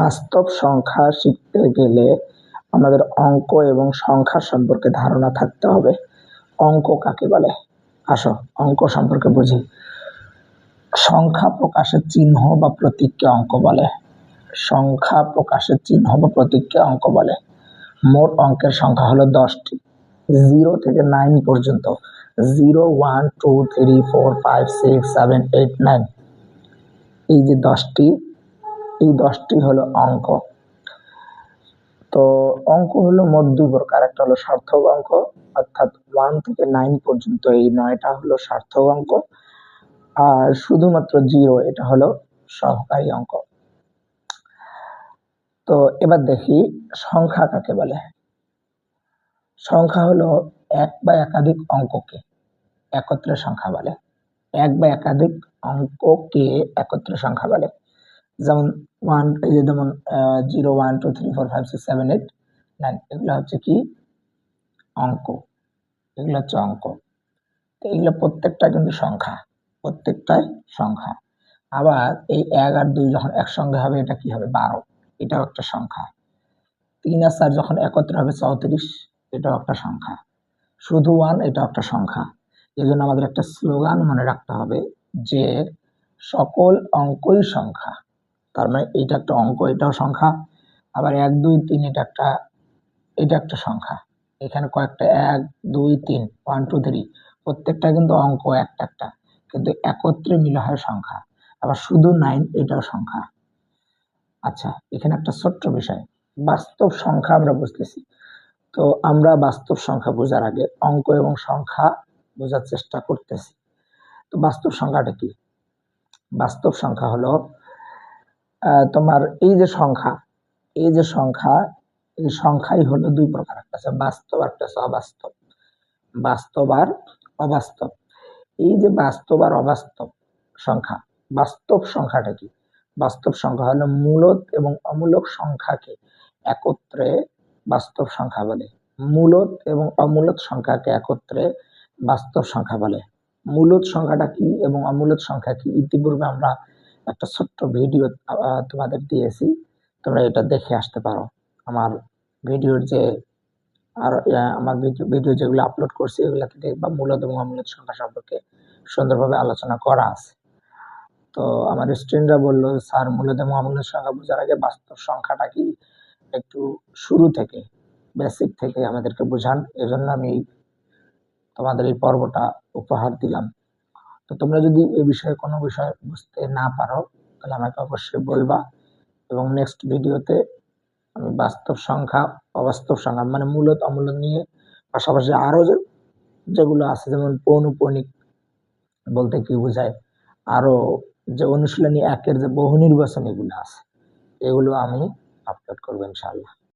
বাস্তব সংখ্যা শিখতে গেলে আমাদের অঙ্ক এবং সংখ্যা সম্পর্কে ধারণা থাকতে হবে। অঙ্ক কাকে বলে? আসো অঙ্ক সম্পর্কে বুঝি। সংখ্যা প্রকাশের চিহ্ন বা প্রতীককে অঙ্ক বলে। সংখ্যা প্রকাশের চিহ্ন বা প্রতীককে অঙ্ক বলে। মোট অঙ্কের সংখ্যা হলো 10টি, 0 থেকে 9 পর্যন্ত। 0, 1, 2, 3, 4, 5, 6, 7, 8, 9, এই যে 10টি, এই 10টি হলো অঙ্ক। তো অঙ্ক হলো মোট 2 প্রকার, একটা হলো সার্থক অঙ্ক, অর্থাৎ 1 থেকে 9 পর্যন্ত এই 9টা হলো সার্থক অঙ্ক, আর শুধুমাত্র 0 এটা হলো সহকারী অঙ্ক। তো এবার দেখি সংখ্যা কাকে বলে। সংখ্যা হলো এক বা একাধিক অঙ্ককে একত্রে সংখ্যা বলে। এক বা একাধিক অঙ্ককে একত্রে সংখ্যা বলে। যেমন 1, এই যে যেমন 0, 1, 2, 3, 4, 5, 6, 7, 8, 9, এগুলো হচ্ছে কি অঙ্ক, এগুলো হচ্ছে অঙ্ক। তো এগুলো প্রত্যেকটা কিন্তু সংখ্যা, প্রত্যেকটাই সংখ্যা। আবার এই 1 আর 2 যখন একসঙ্গে হবে এটা কি হবে? 12, এটাও একটা সংখ্যা। 3 আর 4 যখন একত্রে হবে 34, এটাও একটা সংখ্যা। শুধু 1 এটাও একটা সংখ্যা। এজন্য আমাদের একটা স্লোগান মনে রাখতে হবে যে সকল অঙ্কই সংখ্যা। তার মানে এটা একটা অঙ্ক, এটাও সংখ্যা। আবার 1, 2, 3 এটা একটা সংখ্যা। এখানে কয়েকটা 1, 2, 3, 1, 2, 3 প্রত্যেকটা কিন্তু অঙ্ক একটা একটা, কিন্তু একত্রে মিলে হয় সংখ্যা। আবার শুধু 9 এটাও সংখ্যা। আচ্ছা, এখানে একটা ছোট্ট বিষয়, বাস্তব সংখ্যা আমরা বুঝতেছি। তো আমরা বাস্তব সংখ্যা বোঝার আগে অঙ্ক এবং সংখ্যা বোঝার চেষ্টা করতেছি। তো বাস্তব সংখ্যাটা কি? বাস্তব সংখ্যা হলো তোমার এই যে সংখ্যা, এই যে সংখ্যা, এই সংখ্যাই হলো 2 প্রকার, একটা আছে বাস্তব আর একটা আছে অবাস্তব। বাস্তব আর অবাস্তব। এই যে বাস্তব আর অবাস্তব সংখ্যা, বাস্তব সংখ্যাটা কি? বাস্তব সংখ্যা হলো মূলদ এবং অমূলক সংখ্যাকে একত্রে বাস্তব সংখ্যা বলে। মূলদ এবং অমূলদ সংখ্যাকে একত্রে বাস্তব সংখ্যা বলে। মূলদ সংখ্যাটা কি এবং অমূলদ সংখ্যা কি ইতিপূর্বে আমরা একটা ছোট্ট ভিডিও তোমাদের দিয়েছি, তোমরা এটা দেখে আসতে পারো। আমার ভিডিওর যে আর আমার ভিডিও যেগুলো আপলোড করছি এগুলাতে দেখবা মূলদ এবং অমূলদ সংখ্যা সম্পর্কে সুন্দরভাবে আলোচনা করা আছে। তো আমার স্টুডেন্টরা বলল, স্যার মূলদ এবং অমূলদ সংখ্যা বোঝার আগে বাস্তব সংখ্যাটা কি একটু শুরু থেকে বেসিক থেকে আমাদেরকে বোঝান। এজন্য আমি তোমাদের এই পর্বটা উপহার দিলাম। তো তোমরা যদি এই বিষয়ে কোনো বিষয় বুঝতে না পারো তাহলে আমাকে অবশ্যই বলবা, এবং নেক্সট ভিডিওতে আমি বাস্তব সংখ্যা, অবাস্তব সংখ্যা মানে মূলদ অমূলদ নিয়ে পাশাপাশি আরো যেগুলো আছে, যেমন পৌনঃপুনিক বলতে কি বোঝায়, আরো যে অনুশীলনী 1 এর যে বহু নির্বাচন এগুলো আছে, এগুলো আমি আপলোড করবো ইনশাআল্লাহ।